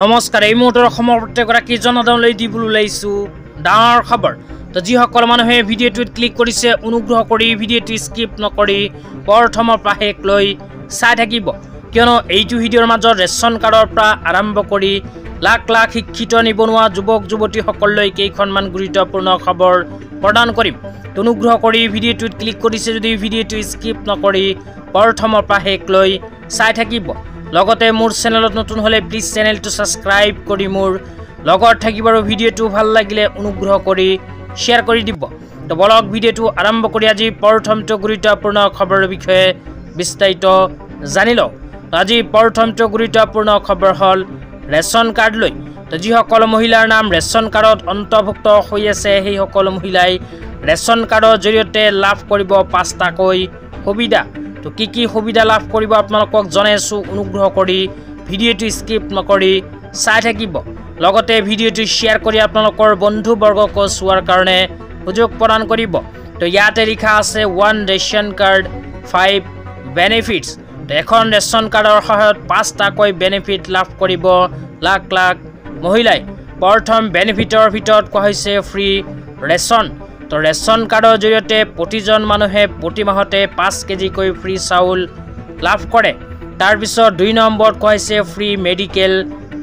নমস্কাৰ এই মুহূৰ্তৰ অসমৰ প্ৰত্যেকগৰাকী জনসাধাৰণলৈ দিবলৈ ওলাইছো ডাঙৰ খবৰ। তো যিসকল মানুহে ভিডিঅ'টোত ক্লিক কৰিছে অনুগ্ৰহ কৰি ভিডিঅ'টো স্কিপ নকৰি প্ৰথমৰ পৰা শেষলৈ চাই থাকিব, কিয়নো এইটো ভিডিঅ'ৰ মাজত ৰেচন কাৰ্ডৰ পৰা আৰম্ভ কৰি লাখ লাখ শিক্ষিত নিবনুৱা যুৱক যুৱতীসকললৈ কেইখনমান গুৰুত্বপূৰ্ণ খবৰ প্ৰদান কৰিম। অনুগ্ৰহ কৰি ভিডিঅ'টোত ক্লিক কৰিছে যদি ভিডিঅ'টো স্কিপ নকৰি প্ৰথমৰ পৰা শেষলৈ চাই থাকিব। লগতে মোৰ চেনেলত নতুন হলে প্লিজ চেনেলটো সাবস্ক্ৰাইব কৰি মোৰ লগত থাকিব আৰু ভিডিঅ'টো ভাল লাগিলে অনুগ্ৰহ কৰি শ্বেয়াৰ কৰি দিব। তো বলক ভিডিঅ'টো আৰম্ভ কৰি আজি প্ৰথমটো গুৰুত্বপূৰ্ণ খবৰৰ বিষয়ে বিস্তাৰিত জানি লওঁ। আজি প্ৰথমটো গুৰুত্বপূৰ্ণ খবৰ হ'ল ৰেচন কাৰ্ড লৈ। তো যিসকল মহিলাৰ নাম ৰেচন কাৰ্ডত অন্তৰ্ভুক্ত হৈ আছে সেই সকল মহিলাই ৰেচন কাৰ্ডৰ জৰিয়তে লাভ কৰিব 5টাকৈ সুবিধা। তো কি সুবিধা লাভ কৰিব আপোনালোকক জনাইছো, অনুগ্ৰহ কৰি ভিডিঅ'টো স্কিপ নকৰি চাই থাকিব। লগতে ভিডিঅ'টো শ্বেয়াৰ কৰি আপোনালোকৰ বন্ধুবৰ্গক চোৱাৰ কাৰণে সুযোগ প্ৰদান কৰিব। তো ইয়াতে লিখা আছে 1 ৰেচন কাৰ্ড 5 বেনিফিটছ। তো এখন ৰেচন কাৰ্ডৰ সহায়ত 5টাকৈ বেনিফিট লাভ কৰিব লাখ লাখ মহিলাই। প্ৰথম বেনিফিটৰ ভিতৰত কোৱা হৈছে ফ্ৰী ৰেচন। তো ৰেচন কাৰ্ডৰ জৰিয়তে প্ৰতিজন মানুহে প্ৰতি মাহতে 5 কেজিকৈ ফ্ৰী চাউল লাভ কৰে। তাৰপিছত 2 নম্বৰত কোৱা হৈছে ফ্ৰী মেডিকেল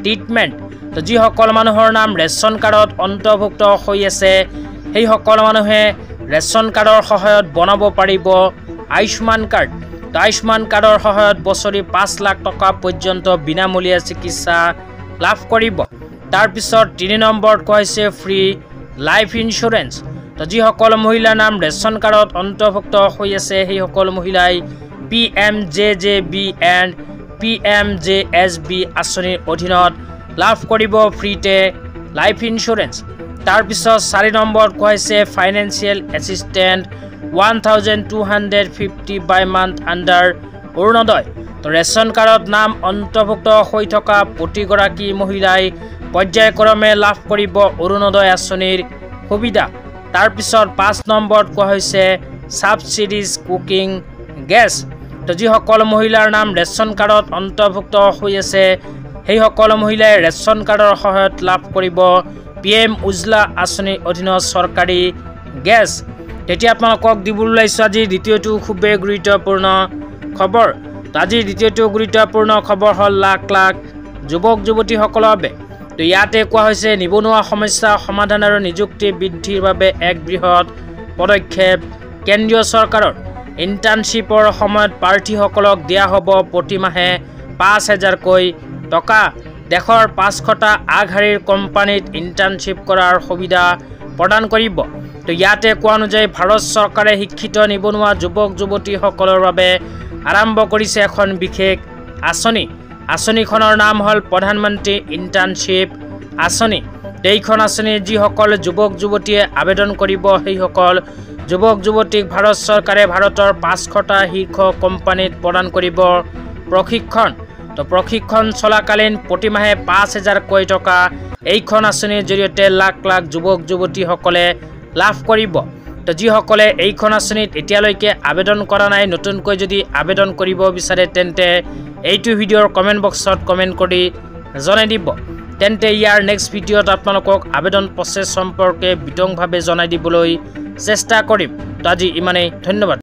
ট্ৰিটমেণ্ট। তো যিসকল মানুহৰ নাম ৰেচন কাৰ্ডত অন্তৰ্ভুক্ত হৈ আছে সেই সকল মানুহে ৰেচন কাৰ্ডৰ সহায়ত বনাব পাৰিব আয়ুষ্মান কাৰ্ড। তো আয়ুষ্মান কাৰ্ডৰ সহায়ত বছৰি 5 লাখ টকা পৰ্যন্ত বিনামূলীয়া চিকিৎসা লাভ কৰিব। তাৰপিছত 3 নম্বৰত কোৱা হৈছে ফ্ৰী লাইফ ইঞ্চুৰেঞ্চ। তো যিসকল মহিলাৰ নাম ৰেচন কাৰ্ডত অন্তৰ্ভুক্ত হৈ আছে সেই সকল মহিলাই PMJJB এণ্ড PMJSB আঁচনিৰ অধীনত লাভ কৰিব ফ্ৰীতে লাইফ ইঞ্চুৰেঞ্চ। তাৰপিছত 4 নম্বৰত কোৱা হৈছে ফাইনেন্সিয়েল এছিষ্টেণ্ট 1250 বাই মান্থ আণ্ডাৰ অৰুণোদয়। তো ৰেচন কাৰ্ডত নাম অন্তৰ্ভুক্ত হৈ থকা প্ৰতিগৰাকী মহিলাই পৰ্যায়ক্ৰমে লাভ কৰিব অৰুণোদয় আঁচনিৰ সুবিধা। তাৰপিছত 5 নম্বৰত কোৱা হৈছে ছাবচিডিজ কুকিং গেছ। তো যিসকল মহিলাৰ নাম ৰেচন কাৰ্ডত অন্তৰ্ভুক্ত হৈ আছে সেই সকল মহিলাই ৰেচন কাৰ্ডৰ সহায়ত লাভ কৰিব PM উজ্জ্বলা আঁচনিৰ অধীনত চৰকাৰী গেছ। তেতিয়া আপোনালোকক দিবলৈ ওলাইছোঁ আজিৰ দ্বিতীয়টো খুবেই গুৰুত্বপূৰ্ণ খবৰ। তো আজিৰ দ্বিতীয়টো গুৰুত্বপূৰ্ণ খবৰ হ'ল লাখ লাখ যুৱক যুৱতীসকলৰ বাবে। তো ইয়াতে কোৱা হৈছে নিবনুৱা সমস্যা সমাধান আৰু নিযুক্তি বৃদ্ধিৰ বাবে এক বৃহৎ পদক্ষেপ কেন্দ্ৰীয় চৰকাৰৰ। ইণ্টাৰ্ণশ্বিপৰ সময়ত প্ৰাৰ্থীসকলক দিয়া হ'ব প্ৰতিমাহে 5,000কৈ টকা। দেশৰ 500টা আগশাৰীৰ কোম্পানীত ইণ্টাৰ্ণশ্বিপ কৰাৰ সুবিধা প্ৰদান কৰিব। তো ইয়াতে কোৱা অনুযায়ী ভাৰত চৰকাৰে শিক্ষিত নিবনুৱা যুৱক যুৱতীসকলৰ বাবে আৰম্ভ কৰিছে এখন বিশেষ আঁচনি। আঁচনিখনৰ নাম হ'ল প্ৰধানমন্ত্ৰী ইণ্টাৰ্ণশ্বিপ আঁচনি। এইখন আঁচনি যিসকল যুৱক যুৱতীয়ে আবেদন কৰিব সেইসকল যুৱক যুৱতীক ভাৰত চৰকাৰে ভাৰতৰ 500টা শীৰ্ষ কোম্পানীত প্ৰদান কৰিব প্ৰশিক্ষণ। তো প্ৰশিক্ষণ চলাকালীন প্ৰতিমাহে 5,000কৈ টকা এইখন আঁচনিৰ জৰিয়তে লাখ লাখ যুৱক যুৱতীসকলে লাভ কৰিব। তো যিসকলে এইখন আঁচনিত এতিয়ালৈকে আবেদন কৰা নাই, নতুনকৈ যদি আবেদন কৰিব বিচাৰে তেন্তে এইটো ভিডিঅ'ৰ কমেণ্ট বক্সত কমেণ্ট কৰি জনাই দিব। তেন্তে ইয়াৰ নেক্সট ভিডিঅ'ত আপোনালোকক আবেদন প্ৰচেছ সম্পৰ্কে বিতংভাৱে জনাই দিবলৈ চেষ্টা কৰিম। তো আজি ইমানেই, ধন্যবাদ।